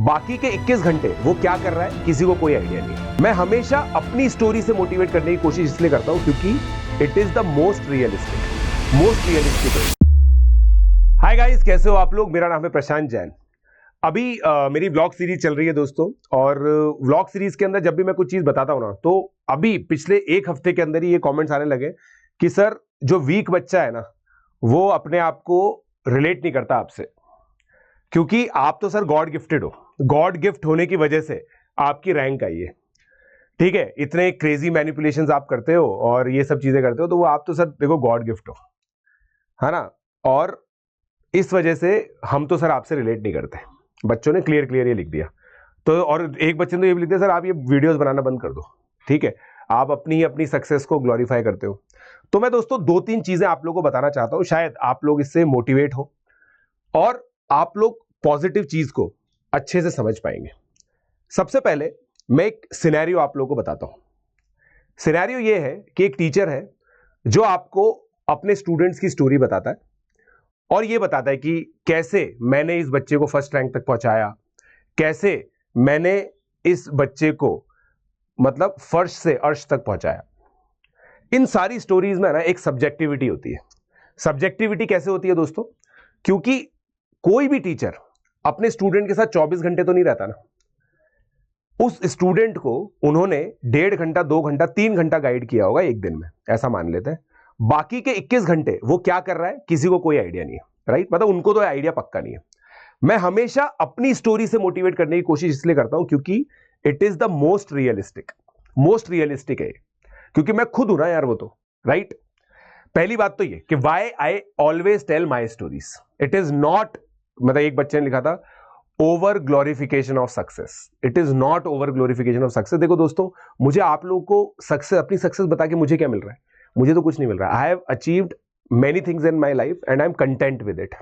बाकी के 21 घंटे वो क्या कर रहा है किसी को कोई आइडिया नहीं। मैं हमेशा अपनी स्टोरी से मोटिवेट करने की कोशिश इसलिए करता हूं क्योंकि it is the most realistic. Hi guys, कैसे हो आप लोग? मेरा नाम है प्रशांत जैन। अभी मेरी व्लॉग सीरीज चल रही है दोस्तों, और व्लॉग सीरीज के अंदर जब भी मैं कुछ चीज बताता हूं ना, तो अभी पिछले एक हफ्ते के अंदर ही ये कमेंट्स आने लगे कि सर जो वीक बच्चा है ना, वो अपने आप को रिलेट नहीं करता आपसे, क्योंकि आप तो सर गॉड गिफ्टेड हो। गॉड गिफ्ट होने की वजह से आपकी रैंक आई है, ठीक है। इतने क्रेजी मैनिपुलेशंस आप करते हो और ये सब चीजें करते हो, तो वो आप तो सर देखो गॉड गिफ्ट हो, है ना। और इस वजह से हम तो सर आपसे रिलेट नहीं करते। बच्चों ने क्लियर ये लिख दिया। तो और एक बच्चे ने तो ये भी लिख दिया, सर आप ये वीडियोस बनाना बंद कर दो, ठीक है। आप अपनी सक्सेस को ग्लोरीफाई करते हो। तो मैं दोस्तों 2-3 चीजें आप लोगों को बताना चाहता हूं, शायद आप लोग इससे मोटिवेट हो और आप लोग पॉजिटिव चीज को अच्छे से समझ पाएंगे। सबसे पहले मैं एक सिनेरियो आप लोगों को बताता हूं। सिनेरियो ये है कि एक टीचर है जो आपको अपने स्टूडेंट्स की स्टोरी बताता है और ये बताता है कि कैसे मैंने इस बच्चे को फर्स्ट रैंक तक पहुंचाया, कैसे मैंने इस बच्चे को मतलब फर्श से अर्श तक पहुंचाया। इन सारी स्टोरीज में ना एक सब्जेक्टिविटी होती है। सब्जेक्टिविटी कैसे होती है दोस्तों? क्योंकि कोई भी टीचर अपने स्टूडेंट के साथ 24 घंटे तो नहीं रहता ना। उस स्टूडेंट को उन्होंने 1.5 घंटा, 2 घंटा, 3 घंटा गाइड किया होगा एक दिन में, ऐसा मान लेते हैं। बाकी के 21 घंटे वो क्या कर रहा है किसी को कोई आइडिया नहीं है, राइट। मतलब उनको तो आइडिया पक्का नहीं है। मैं हमेशा अपनी स्टोरी से मोटिवेट करने की कोशिश इसलिए करता हूं क्योंकि it is the most realistic है, क्योंकि मैं खुद हूं ना यार वो तो, राइट। पहली बात तो ये कि why I always tell my stories. It is not, मतलब एक बच्चे ने लिखा था over glorification of success. It is not over glorification of success. देखो दोस्तों, मुझे आप लोगों को सक्सेस, अपनी सक्सेस बता के मुझे क्या मिल रहा है? मुझे तो कुछ नहीं मिल रहा है। I have achieved many things in my life and I am content with it.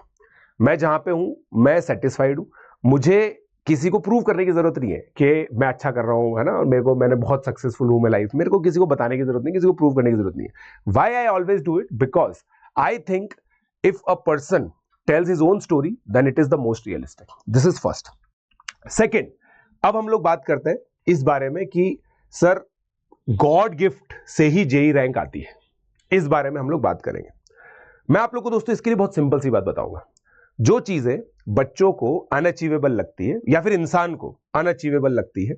मैं जहां पे हूं मैं सेटिस्फाइड हूं। मुझे किसी को प्रूव करने की जरूरत नहीं है कि मैं अच्छा कर रहा हूं, है ना। और मैंने बहुत सक्सेसफुल हूं मैं लाइफ। मेरे को किसी को बताने की जरूरत नहीं, किसी को प्रूव करने की जरूरत नहीं है। Why I always do it? Because I think if a person tells his own story, then it is the most realistic. This is first. Second, अब हम लोग बात करते हैं इस बारे में कि सर गॉड गिफ्ट से ही जेई रैंक आती है। इस बारे में हम लोग बात करेंगे। मैं आप लोग को दोस्तों इसके लिए बहुत सिंपल सी बात बताऊंगा। जो चीजें बच्चों को अनअचीवेबल लगती है या फिर इंसान को अनअचीवेबल लगती है,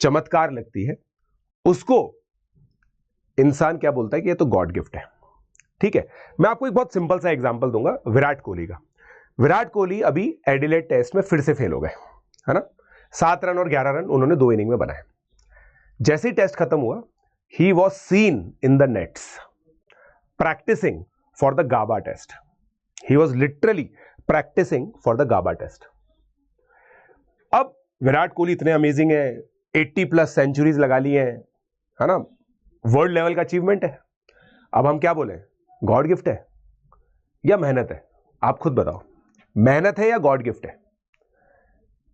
चमत्कार लगती है, उसको इंसान क्या बोलता है कि ये तो गॉड गिफ्ट है, ठीक है। मैं आपको एक बहुत सिंपल सा एग्जांपल दूंगा विराट कोहली का। विराट कोहली अभी एडिलेड टेस्ट में फिर से फेल हो गए, है ना। 7 रन और 11 रन उन्होंने 2 इनिंग में बनाए। जैसे ही टेस्ट खत्म हुआ, he was seen in the nets practicing for the Gabba test. He was literally practicing for the Gabba test. अब विराट कोहली इतने अमेजिंग है, 80+ सेंचुरीज लगा ली है ना, वर्ल्ड लेवल का अचीवमेंट है। अब हम क्या बोले, गॉड गिफ्ट है या मेहनत है? आप खुद बताओ, मेहनत है या गॉड गिफ्ट है?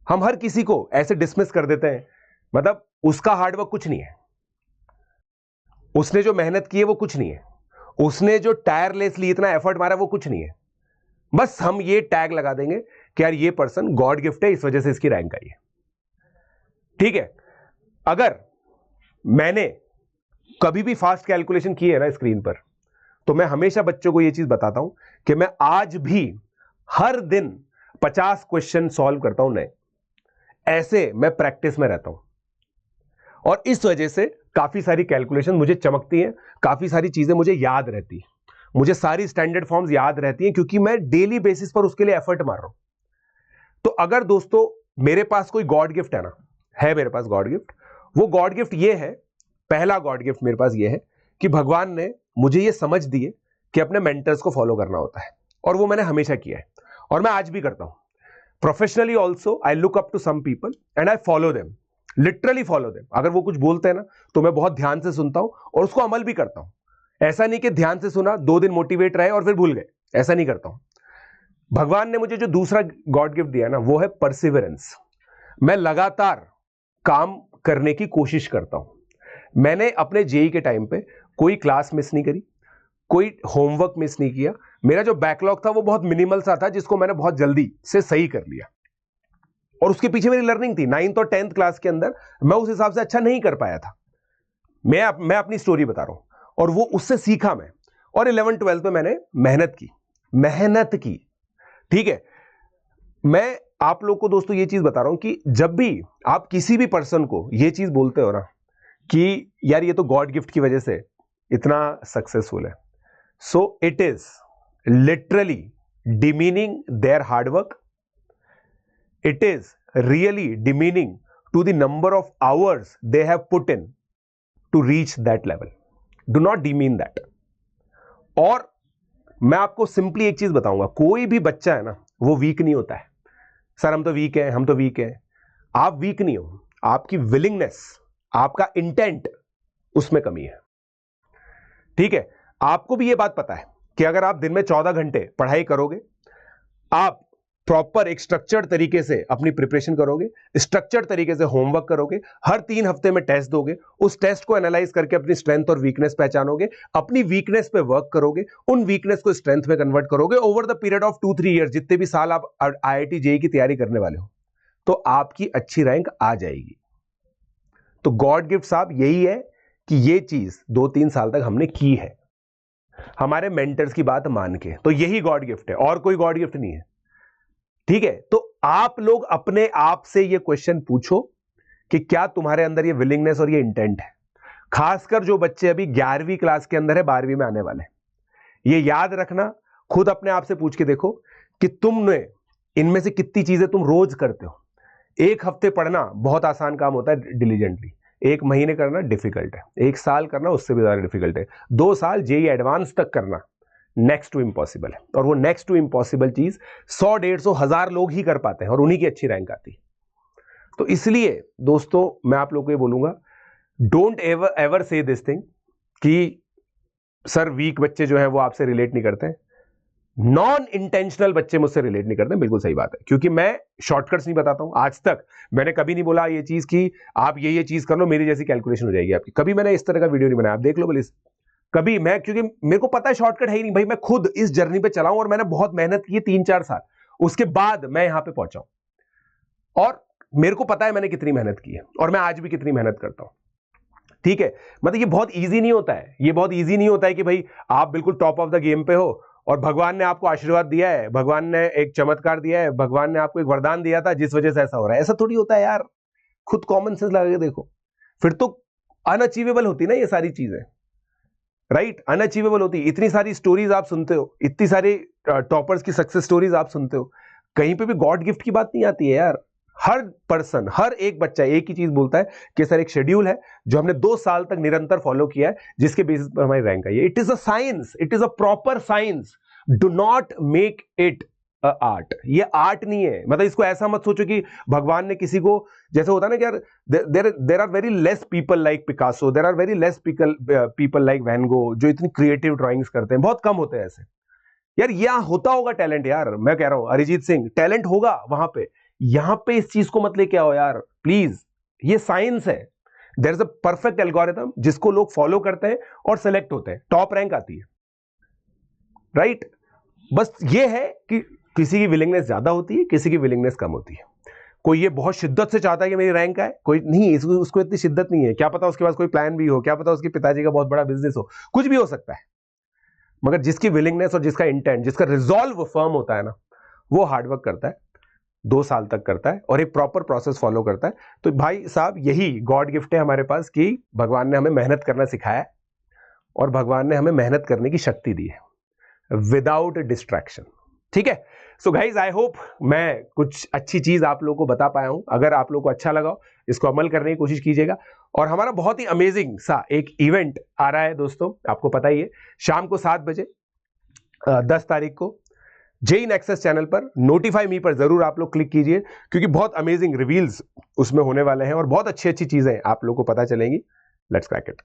हम हर किसी को ऐसे डिसमिस कर देते हैं, मतलब उसका हार्डवर्क कुछ नहीं है, उसने जो मेहनत की है वो कुछ नहीं है, उसने जो टायरलेसली इतना एफर्ट मारा वो कुछ नहीं है। बस हम ये टैग लगा देंगे कि यार ये पर्सन गॉड गिफ्ट है, इस वजह से इसकी रैंक आई है, ठीक है। अगर मैंने कभी भी फास्ट कैलकुलेशन की है ना स्क्रीन पर, तो मैं हमेशा बच्चों को यह चीज बताता हूं कि मैं आज भी हर दिन 50 क्वेश्चन सॉल्व करता हूं नए। ऐसे मैं प्रैक्टिस में रहता हूं और इस वजह से काफी सारी कैलकुलेशन मुझे चमकती हैं, काफी सारी चीजें मुझे याद रहती हैं, मुझे सारी स्टैंडर्ड फॉर्म्स याद रहती हैं, क्योंकि मैं डेली बेसिस पर उसके लिए एफर्ट मार रहा हूं। तो अगर दोस्तों मेरे पास कोई गॉड गिफ्ट है ना, है मेरे पास गॉड गिफ्ट, वो गॉड गिफ्ट ये है, पहला गॉड गिफ्ट मेरे पास ये है कि भगवान ने मुझे ये समझ दी है कि अपने मेंटर्स को फॉलो करना होता है, और वो मैंने हमेशा किया है और मैं आज भी करता हूं। Professionally also I look up to some people and I follow them, literally follow them. अगर वो कुछ बोलते हैं ना, तो मैं बहुत ध्यान से सुनता हूं और उसको अमल भी करता हूं। ऐसा नहीं कि ध्यान से सुना, 2 दिन मोटिवेट रहे और फिर भूल गए, ऐसा नहीं करता हूं। भगवान ने मुझे जो दूसरा गॉड गिफ्ट दिया ना, वो है परसिवरेंस। मैं लगातार काम करने की कोशिश करता हूं। मैंने अपने जेई के टाइम पे कोई क्लास मिस नहीं करी, कोई होमवर्क मिस नहीं किया। मेरा जो बैकलॉग था वो बहुत मिनिमल सा था, जिसको मैंने बहुत जल्दी से सही कर लिया। और उसके पीछे मेरी लर्निंग थी 9th और 10th क्लास के अंदर। मैं उस हिसाब से अच्छा नहीं कर पाया था। मैं अपनी स्टोरी बता रहा हूं और वो उससे सीखा मैं, और 11th 12th में मैंने मेहनत की। ठीक है, मैं आप लोग को दोस्तों ये चीज बता रहा हूं कि जब भी आप किसी भी पर्सन को ये चीज बोलते हो ना कि यार ये तो गॉड गिफ्ट की वजह से इतना सक्सेसफुल है, so it is literally demeaning their hard work. It is really demeaning to the number of hours they have put in to reach that level. Do not demean that. और मैं आपको simply एक चीज बताऊंगा, कोई भी बच्चा है ना वो वीक नहीं होता है। सर हम तो वीक हैं। आप वीक नहीं हो, आपकी विलिंगनेस, आपका इंटेंट, उसमें कमी है। ठीक है, आपको भी ये बात पता है कि अगर आप दिन में 14 घंटे पढ़ाई करोगे, आप प्रॉपर एक स्ट्रक्चर्ड तरीके से अपनी प्रिपरेशन करोगे, स्ट्रक्चर्ड तरीके से होमवर्क करोगे, हर 3 हफ्ते में टेस्ट दोगे, उस टेस्ट को एनालाइज करके अपनी स्ट्रेंथ और वीकनेस पहचानोगे, अपनी वीकनेस पे वर्क करोगे, उन वीकनेस को स्ट्रेंथ में कन्वर्ट करोगे over the period of 2-3 years, जितने भी साल आप IIT JEE की तैयारी करने वाले हो, तो आपकी अच्छी रैंक आ जाएगी। तो गॉड गिफ्ट साहब यही है कि ये चीज 2-3 साल तक हमने की है, हमारे मेंटर्स की बात मान के। तो यही गॉड गिफ्ट है, और कोई गॉड गिफ्ट नहीं है। ठीक है, तो आप लोग अपने आप से ये क्वेश्चन पूछो कि क्या तुम्हारे अंदर ये विलिंगनेस और ये इंटेंट है। खासकर जो बच्चे अभी 11वीं क्लास के अंदर है, 12वीं में आने वाले, ये याद रखना, खुद अपने आप से पूछ के देखो कि तुमने इनमें से कितनी चीजें तुम रोज करते हो। 1 हफ्ते पढ़ना बहुत आसान काम होता है डिलीजेंटली, 1 महीने करना डिफिकल्ट है, 1 साल करना उससे भी ज्यादा डिफिकल्ट है, 2 साल JEE एडवांस तक करना नेक्स्ट टू इम्पॉसिबल है। और वो नेक्स्ट टू इम्पॉसिबल चीज 100, 150, 1000 लोग ही कर पाते हैं और उन्हीं की अच्छी रैंक आती है। तो इसलिए दोस्तों मैं आप लोगों को ये बोलूंगा, डोंट एवर से दिस थिंग कि सर वीक बच्चे जो हैं वो आपसे रिलेट नहीं करते हैं। नॉन इंटेंशनल बच्चे मुझसे रिलेट नहीं करते, बिल्कुल सही बात है, क्योंकि मैं शॉर्टकट्स नहीं बताता हूं। आज तक मैंने कभी नहीं बोला ये चीज कि आप ये चीज कर लो मेरी जैसी कैलकुलेशन हो जाएगी आपकी, कभी मैंने इस तरह का वीडियो नहीं बनाया। आप देख लो प्लीज, कभी मैं, क्योंकि मेरे को पता है शॉर्टकट है ही नहीं भाई। मैं खुद इस जर्नी पे चला हूं और मैंने बहुत मेहनत की है 3-4 साल, उसके बाद मैं यहां पे पहुंचा हूं और मेरे को पता है मैंने कितनी मेहनत की है और मैं आज भी कितनी मेहनत करता हूं। ठीक है, मतलब ये बहुत इजी नहीं होता है, ये बहुत इजी नहीं होता है कि भाई आप बिल्कुल टॉप ऑफ द गेम पे हो और भगवान ने आपको आशीर्वाद दिया है, भगवान ने एक चमत्कार दिया है, भगवान ने आपको एक वरदान दिया था जिस वजह से ऐसा हो रहा है। ऐसा थोड़ी होता है यार, खुद कॉमन सेंस लगा के देखो, फिर तो अनअचीवेबल होती ना ये सारी चीजें, राइट? अनअचीवेबल होती। इतनी सारी स्टोरीज आप सुनते हो, इतनी सारी टॉपर्स की सक्सेस स्टोरीज आप सुनते हो, कहीं पे भी गॉड गिफ्ट की बात नहीं आती है यार। हर पर्सन, हर एक बच्चा एक ही चीज बोलता है कि सर एक शेड्यूल है जो हमने 2 साल तक निरंतर फॉलो किया है, जिसके बेसिस पर हमारी रैंक आई है। It is a science, it is a proper science, do not make it art. ये आर्ट नहीं है, मतलब इसको ऐसा मत सोचो कि भगवान ने किसी को, जैसे होता है ना कि यार there are very less people like Picasso, there are very less people like Van Gogh जो इतनी क्रिएटिव ड्राइंग्स करते हैं, बहुत कम होते हैं ऐसे। यार यहां होता होगा टैलेंट, यार मैं कह रहा हूं अरिजीत सिंह टैलेंट होगा वहां पे, यहां पे इस चीज को मत लेके आओ यार प्लीज। ये साइंस है, there is a perfect algorithm जिसको लोग फॉलो करते हैं और सेलेक्ट होते हैं, टॉप रैंक आती है, राइट? बस ये है कि किसी की विलिंगनेस ज्यादा होती है, किसी की विलिंगनेस कम होती है। कोई ये बहुत शिद्दत से चाहता है कि मेरी रैंक आए, कोई नहीं, उसको इतनी शिद्दत नहीं है। क्या पता उसके पास कोई प्लान भी हो, क्या पता उसके पिताजी का बहुत बड़ा बिजनेस हो, कुछ भी हो सकता है। मगर जिसकी विलिंगनेस और जिसका इंटेंट, जिसका रिजॉल्व फर्म होता है ना, वो हार्डवर्क करता है, 2 साल तक करता है और एक प्रॉपर प्रोसेस फॉलो करता है। तो भाई साहब यही गॉड गिफ्ट है हमारे पास कि भगवान ने हमें मेहनत करना सिखाया है और भगवान ने हमें मेहनत करने की शक्ति दी है विदाउट डिस्ट्रैक्शन। ठीक है, सो गाइज आई होप मैं कुछ अच्छी चीज आप लोगों को बता पाया हूं। अगर आप लोगों को अच्छा लगा हो, इसको अमल करने की कोशिश कीजिएगा। और हमारा बहुत ही अमेजिंग सा एक इवेंट आ रहा है दोस्तों, आपको पता ही है, शाम को 7 बजे 10 तारीख को JEE Nexus चैनल पर नोटिफाई मी पर जरूर आप लोग क्लिक कीजिए, क्योंकि बहुत अमेजिंग रिवील्स उसमें होने वाले हैं और बहुत अच्छी अच्छी चीजें आप लोग को पता चलेंगी। Let's crack it.